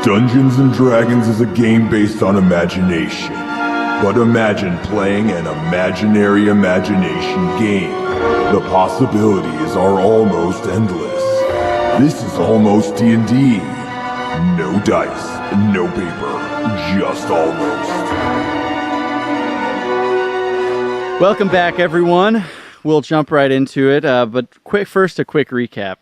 Dungeons & Dragons is a game based on imagination. But imagine playing an imaginary imagination game. The possibilities are almost endless. This is almost D&D. No dice, no paper, just almost. Welcome back, everyone. We'll jump right into it, but first a quick recap.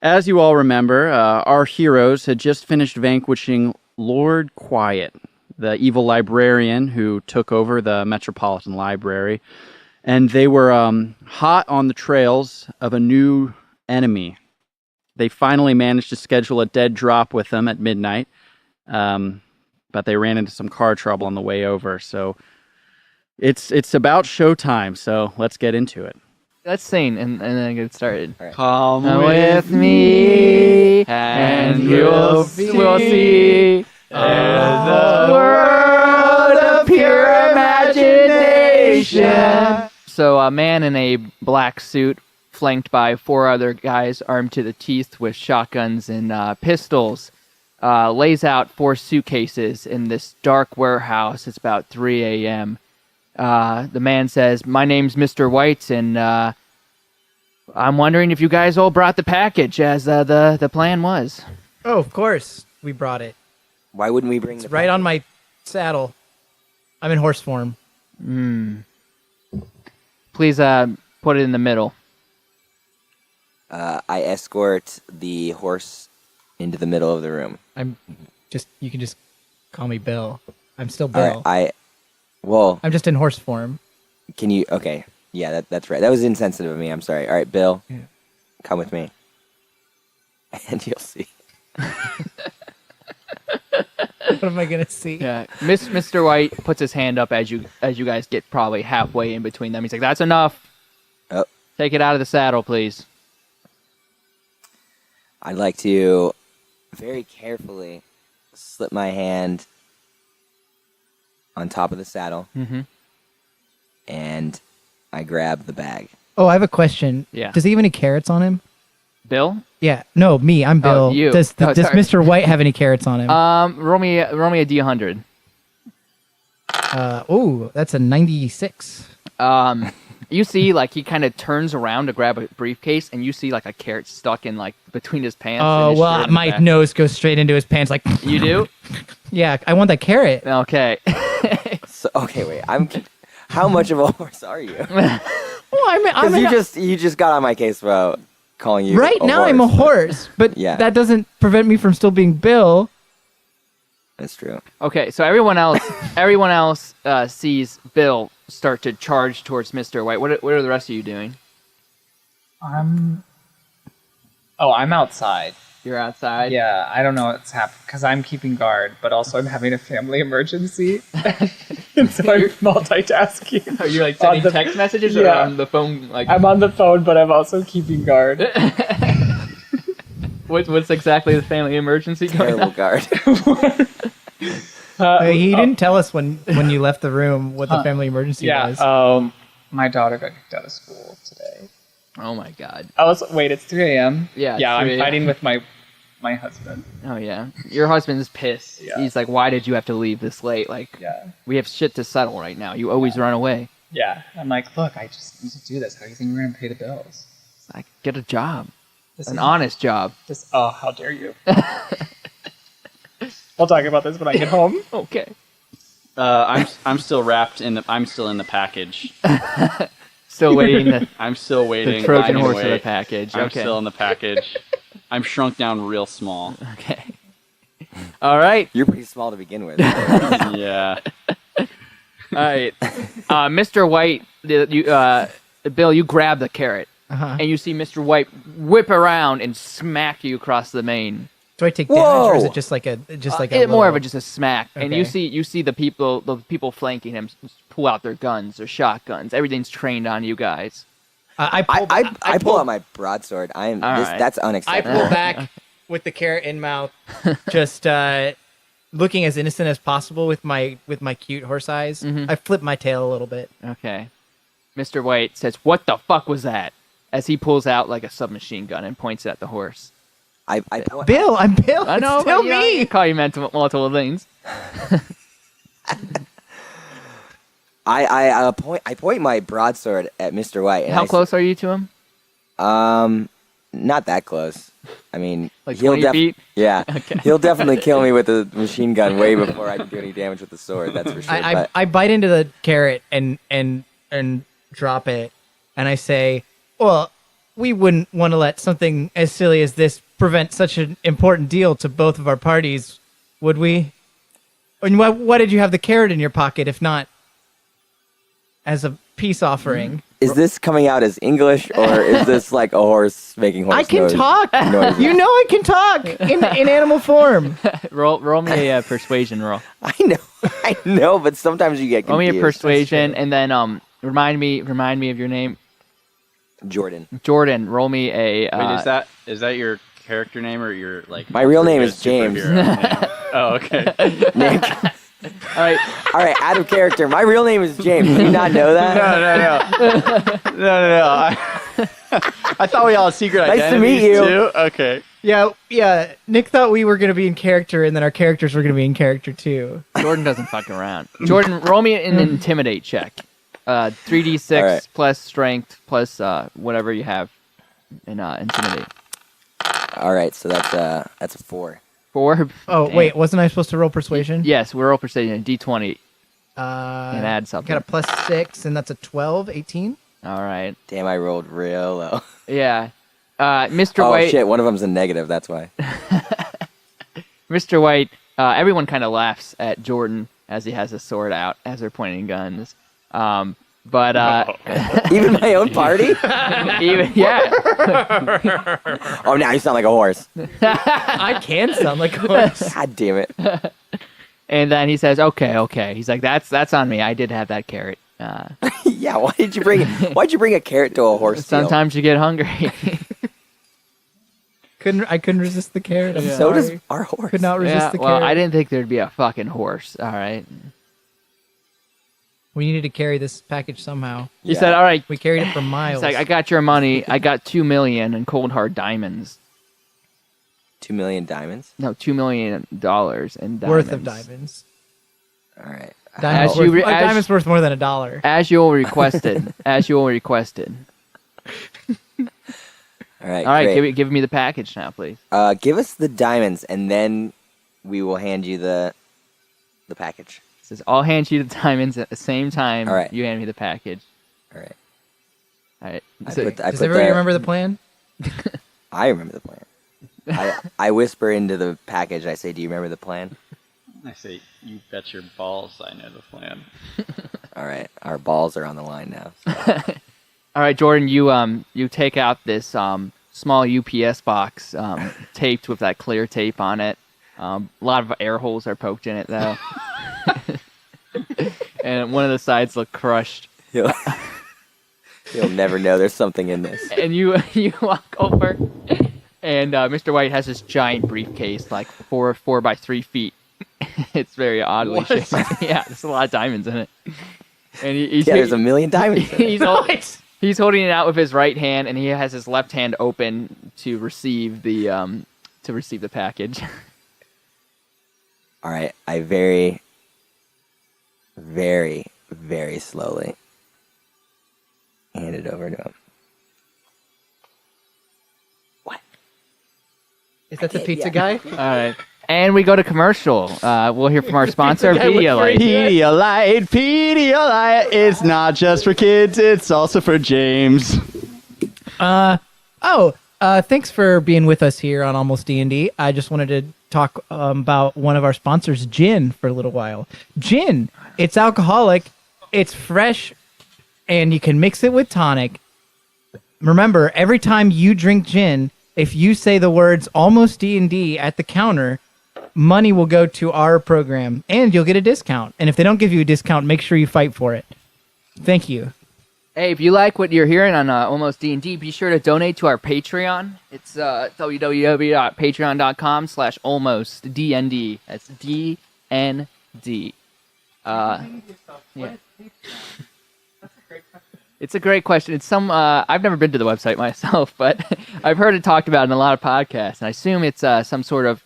As you all remember, our heroes had just finished vanquishing Lord Quiet, the evil librarian who took over the Metropolitan Library, and they were hot on the trails of a new enemy. They finally managed to schedule a dead drop with them at midnight, but they ran into some car trouble on the way over, so it's about showtime, so let's get into it. Let's sing and then get started. Right. Come with me, and we'll see the world of pure imagination. So a man in a black suit, flanked by 4 other guys armed to the teeth with shotguns and pistols, lays out 4 suitcases in this dark warehouse. It's about 3 a.m. The man says, "My name's Mr. White, and I'm wondering if you guys all brought the package as the plan was." Oh, of course we brought it. Why wouldn't we bring It's the right on my saddle. I'm in horse form. Please put it in the middle. I escort the horse into the middle of the room. You can just call me Bill. I'm still Bill. All right, well, I'm just in horse form. can you, okay, yeah, that's right. That was insensitive of me, I'm sorry. All right, Bill, Yeah. come with me. And you'll see. What am I gonna see? Yeah, Mr. White puts his hand up as you guys get probably halfway in between them. He's like, "That's enough. Oh, Take it out of the saddle, please." I'd like to very carefully slip my hand on top of the saddle, and I grab the bag. Oh, I have a question. Yeah. Does he have any carrots on him? Bill, Yeah. No, me. I'm Bill. you. Does Oh, sorry. Mr. White have any carrots on him? roll me a D100. Oh, that's a 96. You see, like, he kind of turns around to grab a briefcase, and you see like a carrot stuck in like between his pants. and Oh his shirt well, in the my back. nose goes straight into his pants. Like, You do? yeah, I want that carrot. Okay. So, okay, wait, how much of a horse are you? Well, I'm Because you just got on my case about calling you right a now. I'm a horse, but- horse, but Yeah. that doesn't prevent me from still being Bill. That's true. Okay, so everyone else sees Bill start to charge towards Mr. White. What are the rest of you doing? I'm outside. You're outside? Yeah, I don't know what's happening because I'm keeping guard, but also I'm having a family emergency. And so I'm multitasking. Are you like On sending the- text messages or Yeah. on the phone? Like, I'm on the phone, but I'm also keeping guard. what's exactly the family emergency going Terrible on? guard. He didn't tell us when you left the room what the family emergency was. My daughter got kicked out of school today. Oh my god. Wait, it's 3 a.m.? Yeah, Yeah, it's 3 I'm a.m. fighting with my husband. Oh yeah. Your husband's pissed. Yeah. He's like, "Why did you have to leave this late? Like, Yeah. we have shit to settle right now. You always run away. Yeah. I'm like, look, I just need to do this. How do you think we're going to pay the bills? Like, get a job. This An is- honest job." oh, how dare you. We'll talk about this when I get home. Okay. I'm still wrapped in I'm still in the package. Still waiting I'm still waiting. the Trojan by horse of way. the package. I'm Okay. still in the package. I'm shrunk down real small. Okay. All right. You're pretty small to begin with. Yeah. All right. Mr. White, Bill, you grab the carrot, and you see Mr. White whip around and smack you across the mane. Do I take damage, or is Whoa! it just like a More of little- just a smack, and Okay. you see the people flanking him pull out their guns, their shotguns. Everything's trained on you guys. I pull out my broadsword. right. That's I unacceptable. pull back with the carrot in mouth, just looking as innocent as possible with my cute horse eyes. I flip my tail a little bit. Okay. Mr. White says, "What the fuck was that?" As he pulls out like a submachine gun and points it at the horse. Bill, I'm Bill. I know, It's still but, you know, me. I call you multiple things. I point my broadsword at Mr. White. And How close are you to him? Not that close. I mean, Like 20 feet? Yeah, Okay. he'll definitely kill me with the machine gun way before I can do any damage with the sword. That's for sure. I bite into the carrot and drop it, and I say, "Well, we wouldn't want to let something as silly as this prevent such an important deal to both of our parties, would we? And why did you have the carrot in your pocket if not as a peace offering?" Is this coming out as English, or is this like a horse making horse I can noise? talk. noises? You know I can talk in animal form. Roll me a persuasion roll. I know, but sometimes you get Roll me confused. a persuasion, and then remind me of your name, Jordan. Jordan. Roll me a. Wait, is that your character name or your like? My real name is James. superhero name? Oh, okay. Nick. All right. All right, out of character. My real name is James. Did you not know that? No. I thought we all had secret Nice to identities meet you. too. Okay. Yeah. Nick thought we were going to be in character, and then our characters were going to be in character too. Jordan doesn't fuck around. Jordan, roll me an intimidate check. 3d6 All right. plus strength plus whatever you have in intimidate. All right, so that's a 4. 4. Oh, Damn. wait, wasn't I supposed to roll persuasion? Yes, we're all persuasion. D20 And and add something. Got a +6, and that's a 12, 18. All right. Damn, I rolled real low. Yeah. Mr. Oh White. shit, one of them's a negative. That's why. Mr. White. Everyone kind of laughs at Jordan as he has his sword out as they're pointing guns. But Even my own party. even yeah. Oh, now you sound like a horse. I can sound like a horse. God damn it. And then he says, "Okay." He's like, "That's on me. I did have that carrot." Yeah, why'd you bring a carrot to a horse deal? Sometimes you get hungry. I couldn't resist the carrot. I'm So sorry. does our horse. Could not resist Yeah, the well, carrot. I didn't think there'd be a fucking horse. All right. We needed to carry this package somehow. He Yeah. said, "All right." We carried it for miles. He's like, "I got your money. I got 2 million in cold hard diamonds. 2 million diamonds. No, $2 million in diamonds. worth of diamonds. All right. Diamonds, As you re- a as- diamond's worth more than $1. As you all requested. As you all requested. All right. All right, great. give me the package now, please. Give us the diamonds, and then we will hand you the package. He says, "I'll hand you the diamonds at the same time. All right. You hand me the package." All right. All right. I So- put Does everybody remember the plan? I remember the plan. I whisper into the package. I say, "Do you remember the plan?" I say, you bet your balls I know the plan. All right. Our balls are on the line now. All right, Jordan, you take out this small UPS box taped with that clear tape on it. A lot of air holes are poked in it though, and one of the sides look crushed. You'll never know there's something in this. And you walk over, and Mr. White has this giant briefcase, like 4 by 3 feet. It's very oddly shaped. Yeah, there's a lot of diamonds in it. And he's Yeah, there's a million diamonds. In it. He's holding it out with his right hand, and he has his left hand open to receive the package. All right. I very, very, very slowly hand it over to him. What? Is that the Okay, pizza yeah. guy? All right. And we go to commercial. We'll hear from our sponsor, Pedialyte. Pedialyte. It's not just for kids, it's also for James. Thanks for being with us here on Almost D&D. I just wanted to talk about one of our sponsors, gin, for a little while. Gin, it's alcoholic, it's fresh, and you can mix it with tonic. Remember, every time you drink gin, if you say the words Almost D&D at the counter, money will go to our program, and you'll get a discount. And if they don't give you a discount, make sure you fight for it. Thank you. Hey, if you like what you're hearing on Almost D&D, be sure to donate to our Patreon. It's www.patreon.com/almostdnd. That's DND. Yeah. It's a great question. It's I've never been to the website myself, but I've heard it talked about in a lot of podcasts, and I assume it's some sort of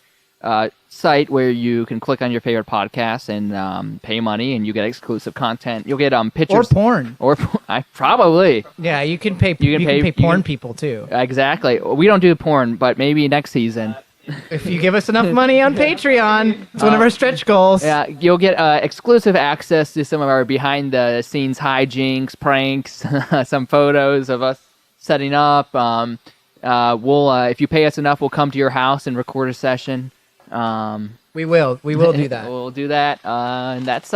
site where you can click on your favorite podcast and pay money, and you get exclusive content. You'll get pictures Or porn. Probably. Yeah, you can pay. You can pay porn people too. Exactly. We don't do porn, but maybe next season. If you give us enough money on Patreon, it's one of our stretch goals. Yeah, you'll get exclusive access to some of our behind-the-scenes hijinks, pranks, some photos of us setting up. We'll, if you pay us enough, we'll come to your house and record a session. We will do that. We'll do that. And that's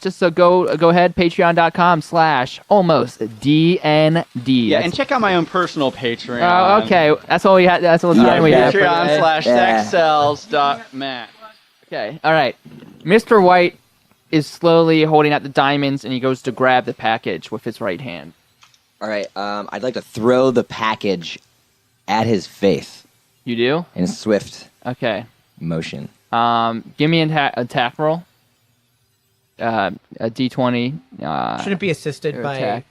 just so go ahead, patreon.com/almostdnd. Yeah, and check out my own personal Patreon. Oh, okay. That's all we had. That's all the time we have. Patreon/sexcells.matt. Okay. All right. Mr. White is slowly holding out the diamonds, and he goes to grab the package with his right hand. All right. I'd like to throw the package at his face You do? in a swift Okay. motion. Give me an attack roll. A D20. Should it be assisted by? attack.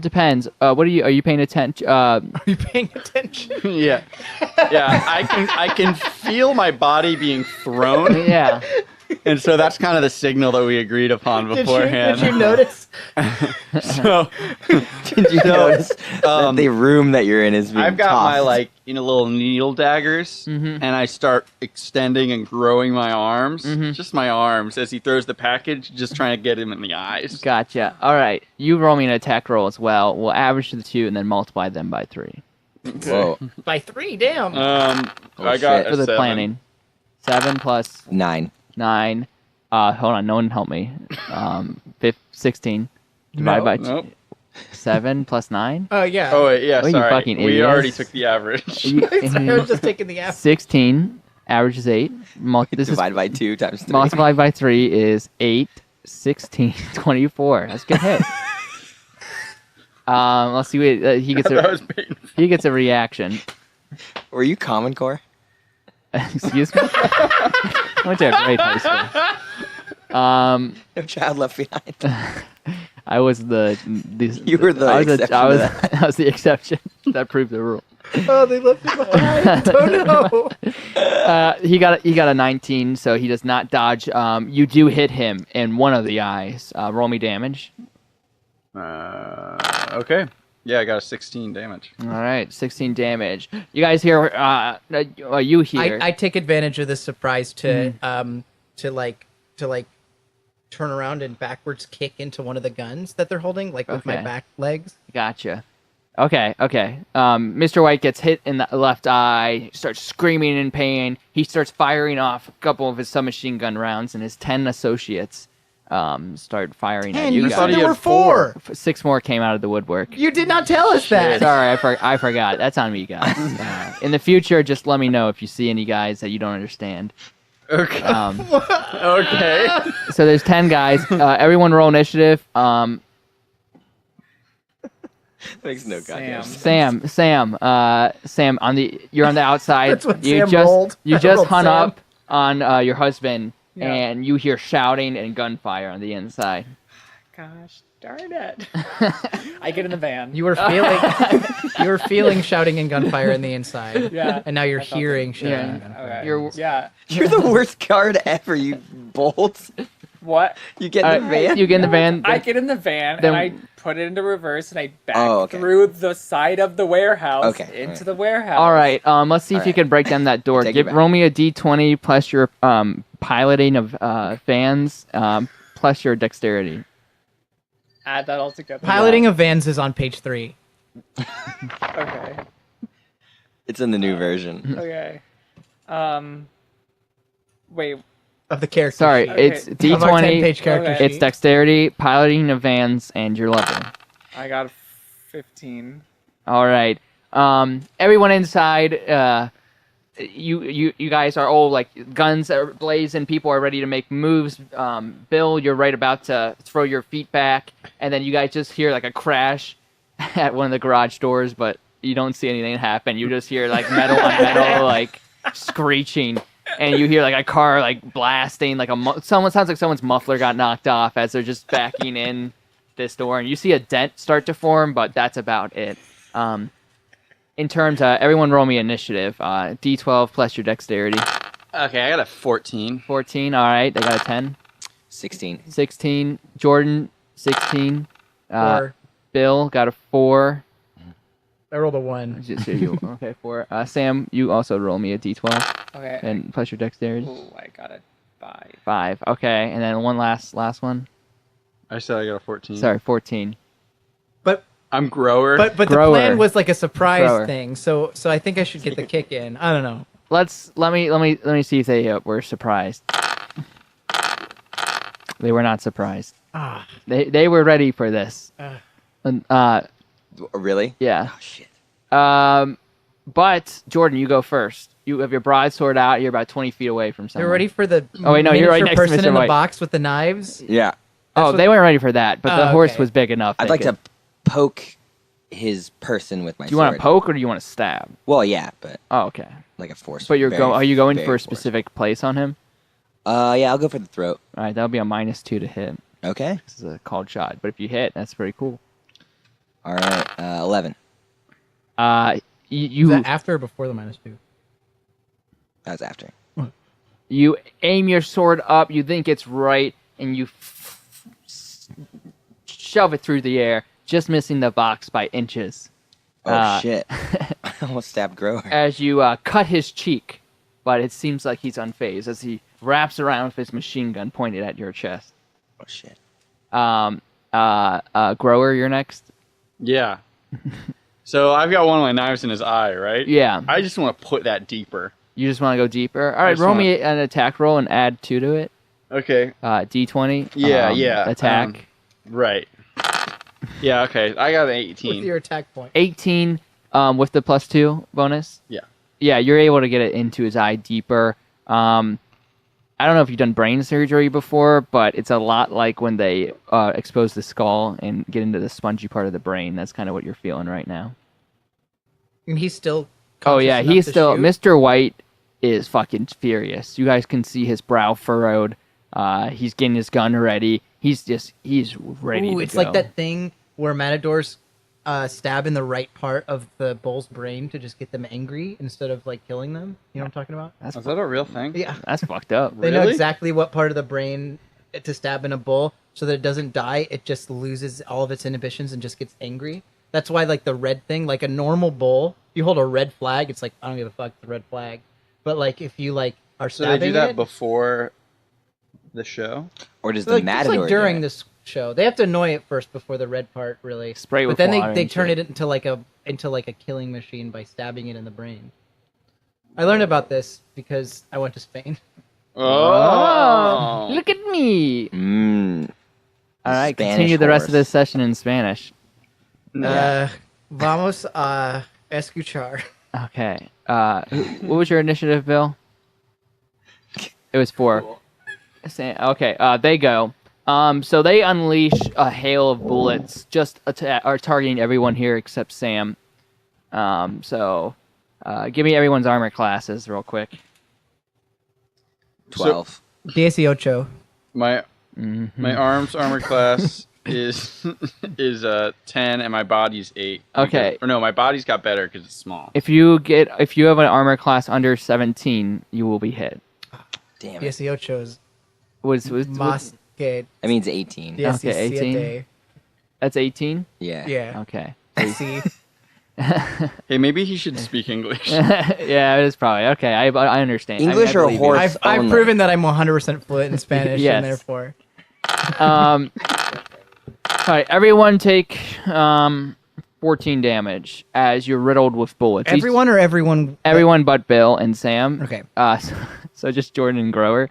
Depends. What are you paying attention? Are you paying attention? Yeah. I can feel my body being thrown, Yeah. and so that's kind of the signal that we agreed upon beforehand. Did you notice? So, Did you notice that the room that you're in is being I've got tossed? my little needle daggers, and I start extending and growing my arms, just my arms, as he throws the package, just trying to get him in the eyes. Gotcha. All right. You roll me an attack roll as well. We'll average the two and then multiply them by 3 Whoa. By 3, damn. I got shit. a for the 7. planning. 7 plus 9. 9. Hold on. No one help me. 16 divided by Nope. 7 plus 9. Oh yeah. Oh wait, yeah, Oh, you sorry. fucking We idiots. already took the average. I was just taking the app. 16 averages 8. This is Divided by 2 times 3. multiplied by 3 is 8, 16, 24. That's a good hit. Let's see. He gets That a was painful. he gets a reaction. Were you Common Core? Excuse me. I went to a great high school. No Child Left Behind. I was You were the exception to that. I was the exception. That proved the rule. Oh, they left me behind. Oh no. He got a 19, so he does not dodge. You do hit him in one of the eyes. Roll me damage. Okay. Yeah, I got a 16 damage. All right, 16 damage. You guys hear? You hear? I take advantage of this surprise to turn around and backwards kick into one of the guns that they're holding, like with my Okay. back legs. Gotcha. Okay. Mr. White gets hit in the left eye, starts screaming in pain. He starts firing off a couple of his submachine gun rounds, and his 10 associates start firing at And you you guys. said there were 4. 6 more came out of the woodwork. You did not tell us that. Sorry, I forgot. That's on me, guys. In the future, just let me know if you see any guys that you don't understand. Okay. Okay. So there's 10 guys. Everyone roll initiative. Makes no goddamn sense. Sam, you're on the outside. That's what you Sam just rolled. you I just rolled hung Sam. up on your husband, Yeah. and you hear shouting and gunfire on the inside. Gosh darn it. I get in the van. You were feeling shouting and gunfire in the inside. Yeah. And now you're I felt hearing it. shouting Yeah. and gunfire. Okay. You're- Yeah. You're the worst guard ever, you bolt. What? You get in the van? You get in the van. I get in the van Then- and I put it into reverse and I back Okay. through the side of the warehouse Okay, into alright. the warehouse. All right. Let's see if you Alright. can break down that door. Take it back. Roll me a d20 plus your piloting of fans plus your dexterity. Add that all together. Piloting of vans is on page 3. Okay. It's in the new version. Okay. Wait. Of the character Sorry, sheet. Okay. it's Of our 10 d20. page character Okay. It's sheet. dexterity, piloting of vans, and your level. I got 15. All right. Everyone inside. You guys are all like guns are blazing. People are ready to make moves. Bill, you're right about to throw your feet back, and then you guys just hear like a crash at one of the garage doors, but you don't see anything happen. You just hear like metal on metal, like screeching, and you hear like a car like blasting, like someone sounds like someone's muffler got knocked off as they're just backing in. this door, and you see a dent start to form, but that's about it. In terms of everyone roll me initiative, D12 plus your dexterity. Okay, I got a 14. 14, all right. They got a 10. 16. 16. Jordan, 16. 4. Bill got a 4. I rolled a 1. Okay, 4. Sam, you also roll me a D12 Okay. and plus your dexterity. Ooh, I got a 5. 5. Okay, and then one last one. I said I got a 14. Sorry, 14. But I'm grower. but the Grower. plan was like a surprise Grower. thing. So I think I should get the kick in. I don't know. Let me see if they were surprised. They were not surprised. Ah. They were ready for this. And, Really? yeah. Oh, shit. But Jordan, you go first. You have your broadsword out. You're about 20 feet away from someone. They're ready for the Oh, wait, no, you're right miniature next to person Mr. in the White. box with the knives. Yeah. Oh, what- they weren't ready for that, but the Oh, horse okay. was big enough. I'd they like could- to poke his person with my Do you sword. want to poke or do you want to stab? Well, yeah, but Oh, okay. like a force. But are you going very for a forceful. specific place on him? Yeah, I'll go for the throat. All right, that'll be a -2 to hit. Okay. This is a called shot, but if you hit, that's pretty cool. All right. 11. You Is that after or before the -2? That's after. You aim your sword up, you think it's right, and you shove it through the air, just missing the box by inches. Oh shit! I almost stabbed Grower. As you cut his cheek, but it seems like he's unfazed as he wraps around with his machine gun pointed at your chest. Oh shit! Grower, you're next. Yeah. So I've got one of my knives in his eye, right? Yeah. I just want to put that deeper. You just want to go deeper. All right, just roll wanna- me an attack roll and add 2 to it. Okay. D20. Yeah. Attack. Right. Yeah, okay. I got an 18. With your attack point. 18 with the +2 bonus. Yeah. Yeah, you're able to get it into his eye deeper. I don't know if you've done brain surgery before, but it's a lot like when they expose the skull and get into the spongy part of the brain. That's kind of what you're feeling right now. And he's still. Oh yeah, conscious he's enough to still. shoot? Mr. White is fucking furious. You guys can see his brow furrowed. He's getting his gun ready. He's ready Ooh, to it's go. like that thing where matadors stab in the right part of the bull's brain to just get them angry instead of like killing them. You know what I'm talking about? That's Is that a real thing? Yeah. that's fucked up. They know Really? exactly what part of the brain to stab in a bull so that it doesn't die. It just loses all of its inhibitions and just gets angry. That's why, like, the red thing, like a normal bull, you hold a red flag, it's like, I don't give a fuck, the red flag. But, like, if you, like, are So stabbing they do that it, before the show? Or does like, the just matador like during do it? this show. They have to annoy it first before the red part really. Spray with but then water they and turn shit. it into like a killing machine by stabbing it in the brain. I learned about this because I went to Spain. Oh, look at me! Mmm. All right, Spanish continue the rest of horse. this session in Spanish. Vamos a escuchar. Okay. What was your initiative, Bill? It was 4. Okay. They go. So they unleash a hail of bullets, just are targeting everyone here except Sam. Give me everyone's armor classes real quick. 12. 18. My arms armor class is 10 and my body's 8. Okay. Or no, my body's got better because it's small. If you have an armor class under 17, you will be hit. Damn it. 18 is Was más que That means 18. 17. that's 18? Yeah. Yeah. Okay. See? Hey, maybe he should speak English. Yeah, it is probably okay. I understand. English I or believe you. horse? I've only. proven that I'm 100% fluent in Spanish, Yes. and therefore. All right, everyone take 14 damage as you're riddled with bullets. Everyone or everyone? Everyone but Bill and Sam. Okay. So just Jordan and Grower.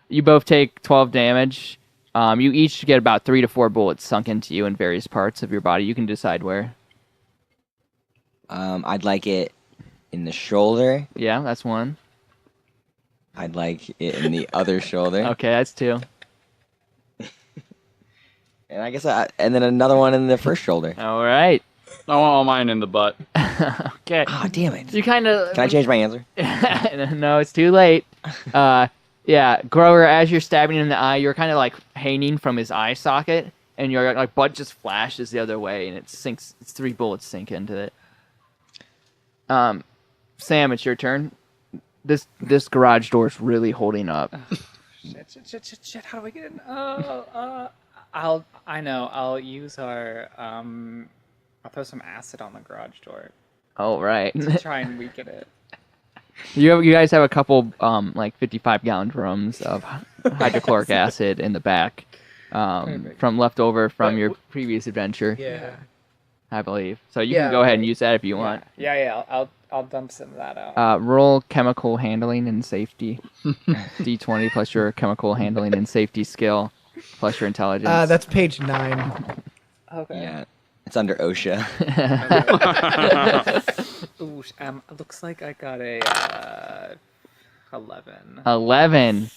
You both take 12 damage. You each get about 3 to 4 bullets sunk into you in various parts of your body. You can decide where. I'd like it in the shoulder. Yeah, that's 1. I'd like it in the other shoulder. Okay, that's 2. And I guess and then another one in the first shoulder. All right. I want all mine in the butt. Okay. Oh, damn it. You kind of. Can I change my answer? No, it's too late. Yeah, Grower, as you're stabbing him in the eye, you're kind of like hanging from his eye socket, and your like butt just flashes the other way, and it sinks. It's 3 bullets sink into it. Sam, it's your turn. This garage door is really holding up. Shit. How do I get in? I'll use our I'll throw some acid on the garage door Oh right. to try and weaken it. You guys have a couple like 55-gallon drums of hydrochloric acid in the back, from leftover from your previous adventure. Yeah. I believe. So you Yeah. can go ahead and use that if you want. Yeah. I'll dump some of that out. Roll chemical handling and safety. D20 plus your chemical handling and safety skill plus your intelligence. That's page 9. Okay. Yeah, it's under OSHA. Ooh, looks like I got a 11. 11.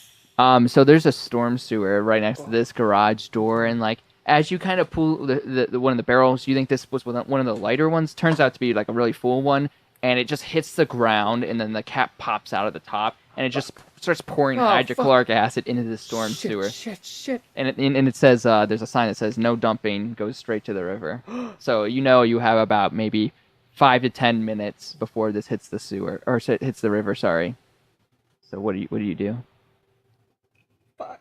So there's a storm sewer right next to this garage door, and like as you kind of pull the one of the barrels, you think this was one of the lighter ones. Turns out to be like a really full one, and it just hits the ground, and then the cap pops out of the top, and it just starts pouring hydrochloric acid into the storm sewer. Shit. And it says there's a sign that says no dumping, goes straight to the river. So you have about maybe 5 to 10 minutes before this hits the sewer or hits the river. Sorry. So what do you do? Fuck.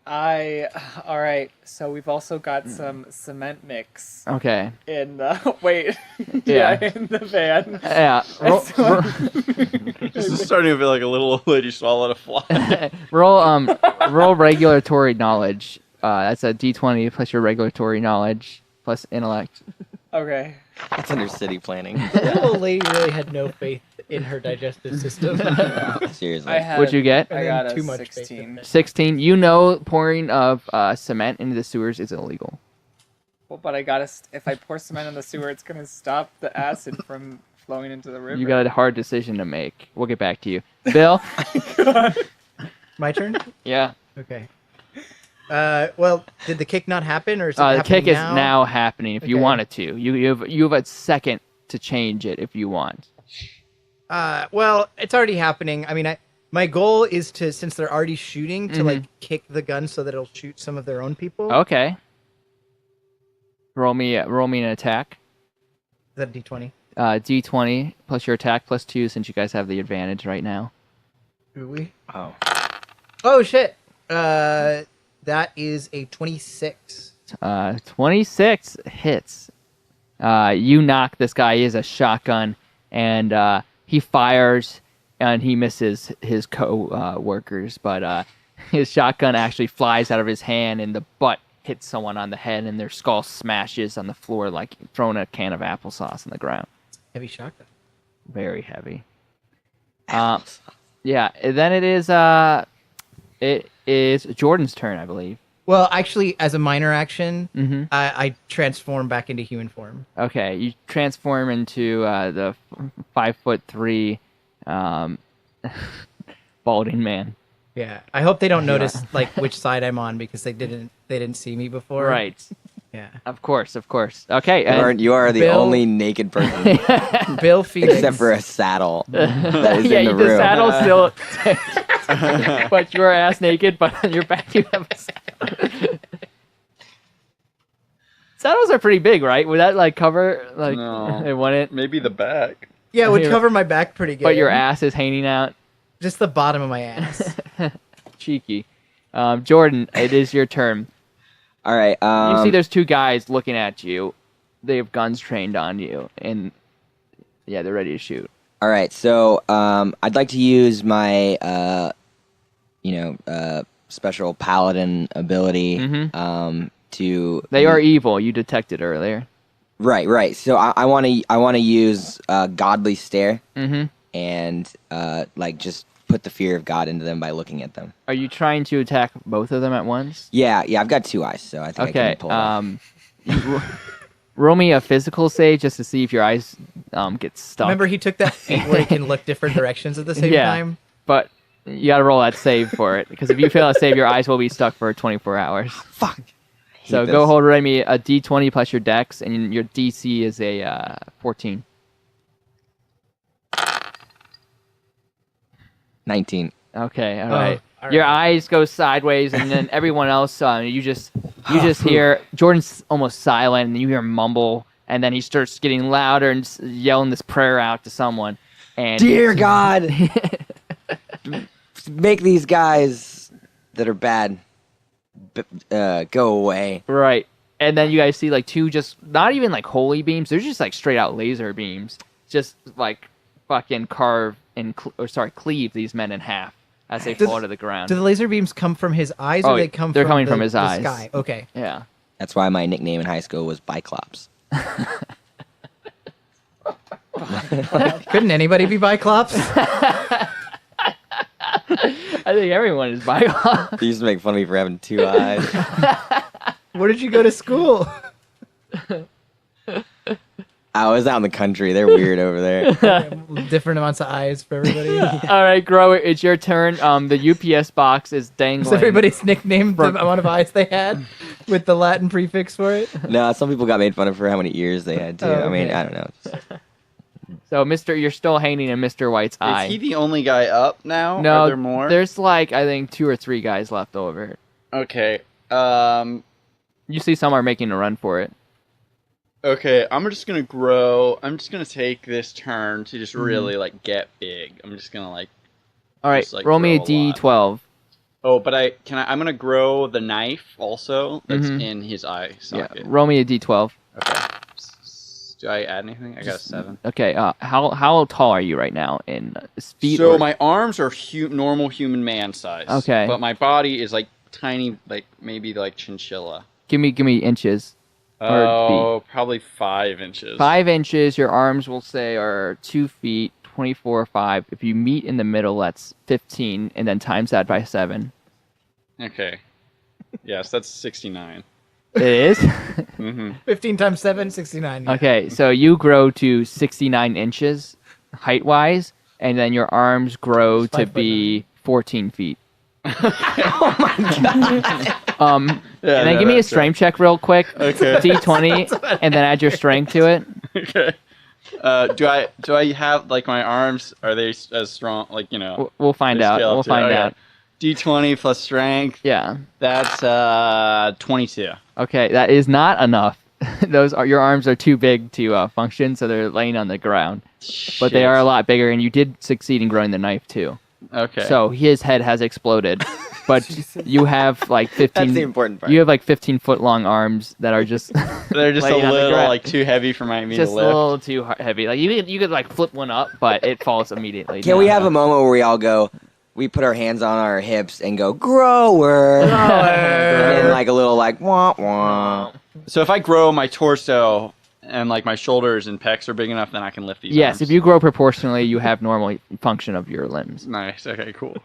All right. So we've also got some cement mix Okay. in the Yeah. in the van. Yeah. This is starting to feel like a little old lady swallowed a fly. Roll regulatory knowledge. That's a D20 plus your regulatory knowledge plus intellect. Okay. It's under city planning. The old lady really had no faith in her digestive system. Seriously. What'd you get? I got a Too much faith in 16. that. 16. You know pouring of cement into the sewers is illegal. Well, but if I pour cement in the sewer, it's gonna stop the acid from flowing into the river. You got a hard decision to make. We'll get back to you. Bill? My turn? Yeah. Okay. Well, did the kick not happen, or is it The happening kick is now? now happening if you Okay. want it to. You have a second to change it if you want. Well, it's already happening. I mean, my goal is to, since they're already shooting, to like kick the gun so that it'll shoot some of their own people. Okay. Roll me an attack. Is that a D20? D20 plus your attack plus 2 since you guys have the advantage right now. Do we? Oh. Oh shit! That is a 26. 26 hits. You knock this guy. He has a shotgun, and he fires, and he misses his co-workers, but his shotgun actually flies out of his hand, and the butt hits someone on the head, and their skull smashes on the floor like throwing a can of applesauce on the ground. Heavy shotgun. Very heavy. Yeah. And then it is Jordan's turn, I believe. Well, actually, as a minor action, Mm-hmm. I transform back into human form. Okay, you transform into the 5'3" balding man. Yeah. I hope they don't notice like which side I'm on because they didn't see me before. Right. Yeah. Of course. Okay. And You are the Bill- only naked person, Bill Phoenix. except for a saddle that is yeah, in the the room. saddle's still, but you're ass naked. But on your back you have a saddle. Saddles are pretty big, right? Would that like cover like No. it wouldn't? Maybe the back. Yeah, it would Here. cover my back pretty good. But your ass is hanging out. Just the bottom of my ass. Cheeky. Jordan, it is your turn. All right. You see there's two guys looking at you. They have guns trained on you, and yeah, they're ready to shoot. All right. So I'd like to use my special paladin ability to. They are evil. You detected earlier. Right. So I want to use godly stare Mm-hmm. and just put the fear of God into them by looking at them. Are you trying to attack both of them at once? Yeah. I've got 2 eyes, so I think I Okay. can pull it off. Roll me a physical save just to see if your eyes get stuck. Remember, he took that feat where he can look different directions at the same yeah, time? but you got to roll that save for it because if you fail to save, your eyes will be stuck for 24 hours. Fuck. So Hate go this. hold me a D20 plus your dex, and your DC is a 14. 19. Okay, all right. all Your right. eyes go sideways, and then everyone else, you just You just hear Jordan's almost silent, and you hear him mumble, and then he starts getting louder and yelling this prayer out to someone. And Dear God, make these guys that are bad go away. Right. And then you guys see like two just not even like holy beams. They're just like straight out laser beams. Just like fucking carve and cleave these men in half as they fall to the ground. Do the laser beams come from his eyes, or Oh, they come? they're from coming the, from his the eyes. Sky? Okay. Yeah. That's why my nickname in high school was Biclops. Couldn't anybody be Biclops? I think everyone is bio. They used to make fun of me for having 2 eyes. Where did you go to school? I was out in the country. They're weird over there. Different amounts of eyes for everybody. All right, Grower, it's your turn. The UPS box is dangling. So everybody's nicknamed the amount of eyes they had with the Latin prefix for it. No, some people got made fun of for how many ears they had, too. Oh, I mean, okay. I don't know. So, you're still hanging in Mr. White's eye. Is he the only guy up now? No, Are there more? there's like, I think 2 or 3 guys left over. Okay. You see some are making a run for it. Okay, I'm just gonna grow. I'm just gonna take this turn to just really like get big. I'm just gonna like. All right, Just, like, roll me a grow a lot. D12. Oh, but I'm gonna grow the knife also that's in his eye socket. Yeah, roll me a D12. Okay. Do I add anything? I got a 7. Okay, how tall are you right now in speed? So my arms are normal human man size. Okay. But my body is like tiny, like maybe like chinchilla. Give me inches. Oh, probably 5 inches. 5 inches. Your arms will say are 2 feet, 24 or 5. If you meet in the middle, that's 15, and then times that by 7. Okay. Yes, that's 69. It is? 15 times 7, 69. Yeah. Okay, so you grow to 69 inches height-wise, and then your arms grow to 5'9". be 14 feet. Yeah, And then give me a strength check real quick. Okay. D20, and then add your strength to it. Okay. Do I have like my arms? Are they as strong? Like We'll find they out. scale up We'll to- find okay. out. D20 plus strength. Yeah. That's 22. Okay, that is not enough. Your arms are too big to function, so they're laying on the ground. But they Shit. are a lot bigger, and you did succeed in growing the knife too. Okay. So his head has exploded, but you have like 15. That's the important part. You have like 15-foot long arms that are just they're just a laying on the little ground. like too heavy for me just to a lift. little too heavy. Like you could like flip one up, but it falls immediately. Can we have a moment where we all go, we put our hands on our hips and go, grower. And then like a little like, wah, wah. So if I grow my torso and like my shoulders and pecs are big enough, then I can lift these Yes, arms. if you grow proportionally, you have normal function of your limbs. Nice. Okay, cool.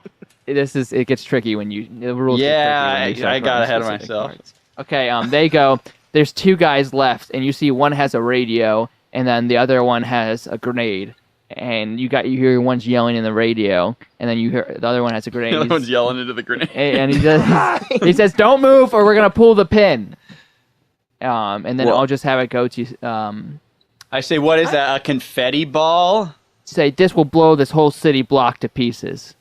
It gets tricky when the rules. Yeah, get tricky when you start I got growing ahead of specific myself. parts. Okay, they go. There's 2 guys left, and you see one has a radio, and then the other one has a grenade. And you hear one's yelling in the radio, and then you hear the other one has a grenade. The other one's yelling into the grenade. And he says, "Don't move, or we're gonna pull the pin." And then Well- I'll just have it go to I say, what is that? A confetti ball? say, "This will blow this whole city block to pieces."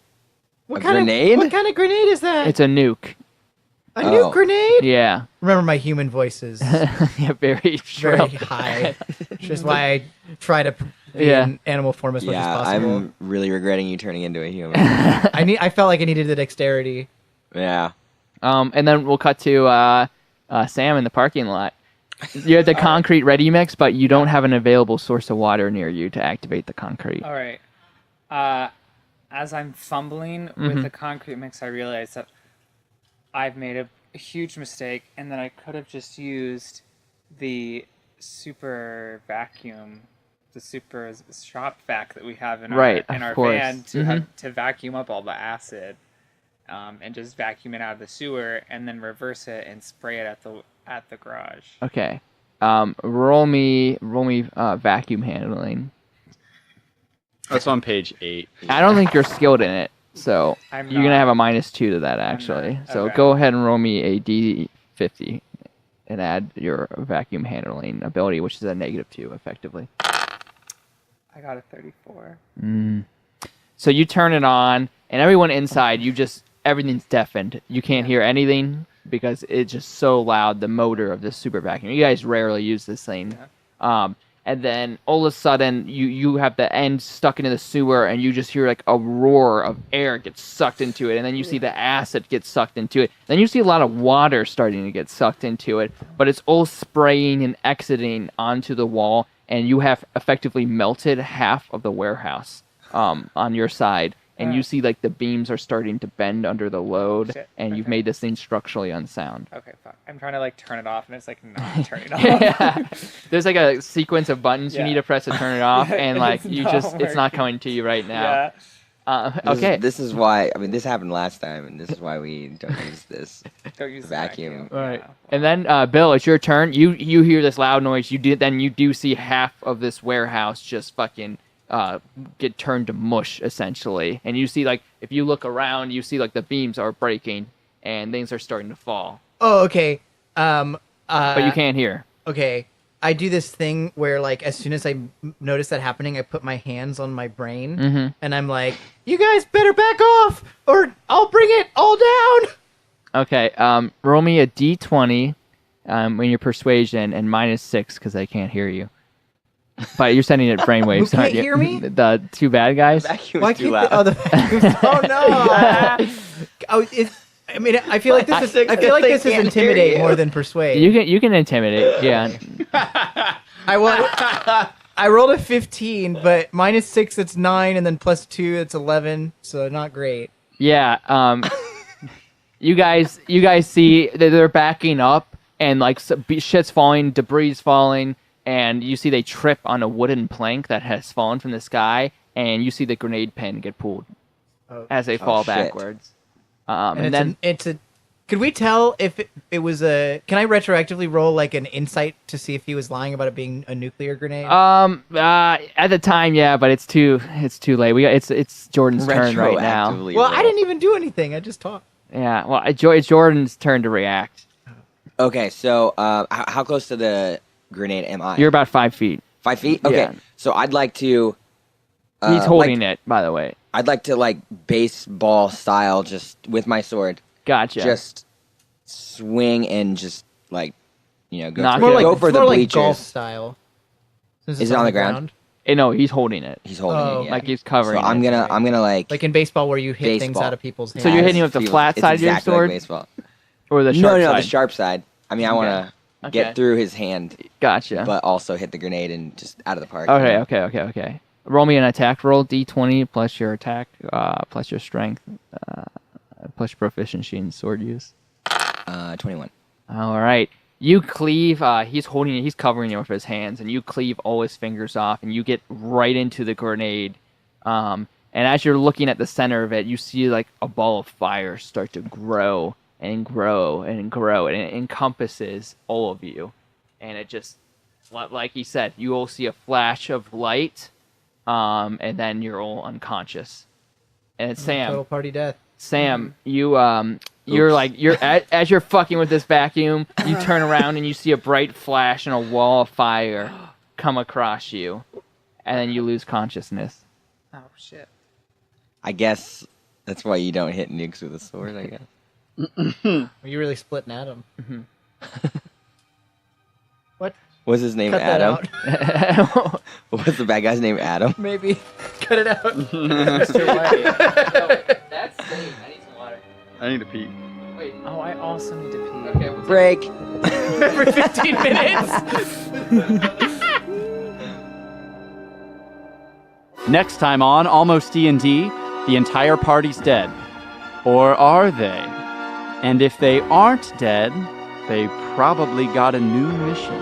What A kind grenade? What kind of grenade is that? It's a nuke. A new Oh. grenade? Yeah, Remember, my human voice is yeah, very very shrill. high. Which is why I try to be Yeah. in animal form as much as Yeah, possible. I'm really regretting you turning into a human. I felt like I needed the dexterity. Yeah. And then we'll cut to Sam in the parking lot. You have the concrete ready mix, but you don't have an available source of water near you to activate the concrete. All right. As I'm fumbling with the concrete mix, I realize that I've made a huge mistake, and that I could have just used the super vacuum, the super shop vac that we have in Right, our of course. van to vacuum up all the acid, and just vacuum it out of the sewer, and then reverse it and spray it at the garage. Okay. Roll me vacuum handling. That's on page 8. I don't think you're skilled in it, so I'm you're gonna not. have a -2 to that actually. not. So Okay. go ahead and roll me a D50 and add your vacuum handling ability, which is a -2 effectively. I got a 34. So you turn it on, and everyone inside, everything's deafened. You can't hear anything. because it's just so loud, the motor of this super vacuum. You guys rarely use this thing. Yeah. And then all of a sudden, you have the end stuck into the sewer, and you just hear like a roar of air get sucked into it, and then you see the acid get sucked into it. Then you see a lot of water starting to get sucked into it, but it's all spraying and exiting onto the wall, and you have effectively melted half of the warehouse on your side. And you see like the beams are starting to bend under the load, and you've made this thing structurally unsound. Okay, fuck. I'm trying to like turn it off, and it's like not turning off. Yeah. There's like a sequence of buttons you need to press to turn it off, and like it's not coming to you right now. Yeah. Okay. This is why. I mean, this happened last time, and this is why we don't use this Don't use the vacuum. All right. Yeah. And then Bill, it's your turn. You hear this loud noise. You do see half of this warehouse just fucking get turned to mush, essentially. And you see, like, if you look around, you see, like, the beams are breaking and things are starting to fall. Oh, okay. But you can't hear. Okay. I do this thing where, like, as soon as I notice that happening, I put my hands on my brain, and I'm like, you guys better back off, or I'll bring it all down! Okay, roll me a d20 when you're persuasion, and -6, because I can't hear you. But you're sending it brainwaves, Who aren't can't you? hear me? The two bad guys? Vacuum's Why too can't loud. the vacuums? Oh, no! I mean, I feel like this is intimidate more than persuade. You can intimidate, yeah. I rolled a 15, but -6, it's 9, and then +2, it's 11, so not great. Yeah, you guys see that they're backing up, and like shit's falling, debris falling, and you see they trip on a wooden plank that has fallen from the sky, and you see the grenade pin get pulled as they fall shit. backwards. And And then it's a. Could we tell if it was a? Can I retroactively roll like an insight to see if he was lying about it being a nuclear grenade? at the time, yeah, but it's too late. It's Jordan's turn right now. Retroactively well, roll. I didn't even do anything. I just talked. Yeah, well, it's Jordan's turn to react. Okay, so how close to the grenade am I? You're about 5 feet. 5 feet? Okay. Yeah. So I'd like to... He's holding it, by the way. I'd like to, like, baseball style, just with my sword, Gotcha. just swing and just, like, you know, go Knock for, it. go for it's the more like bleachers. golf style. Since Is it's it on the ground? No, he's holding it. He's holding Oh. it, yeah. Like he's covering So I'm it. gonna like... Like in baseball, where you hit things Baseball. out of people's hands. So you're hitting with the feels- flat it's side of your exactly sword? Like baseball. Or the sharp No, side? the sharp side. I mean, I want to Okay. get through his hand, Gotcha. but also hit the grenade and just out of the park. Okay. Roll me an attack roll, d20 plus your attack, plus your strength, plus your proficiency in sword use. 21. All right. You cleave, he's holding it, he's covering it with his hands, and you cleave all his fingers off, and you get right into the grenade. And as you're looking at the center of it, you see like a ball of fire start to grow and grow and grow, and it encompasses all of you. And it just, like he said, you all see a flash of light, and then you're all unconscious. And it's Sam. Total party death. Sam, as you're fucking with this vacuum, you turn around and you see a bright flash and a wall of fire come across you, and then you lose consciousness. Oh shit. I guess that's why you don't hit nukes with a sword, I guess. You really split an atom. What? What's his name? Cut Adam? that out. What's the bad guy's name? Adam? Maybe. Cut it out. That's safe. I need some water. I need to pee. Wait. Oh, I also need to pee. Okay. We'll Break! Every 15 minutes. Next time on Almost D&D, the entire party's dead. Or are they? And if they aren't dead, they probably got a new mission.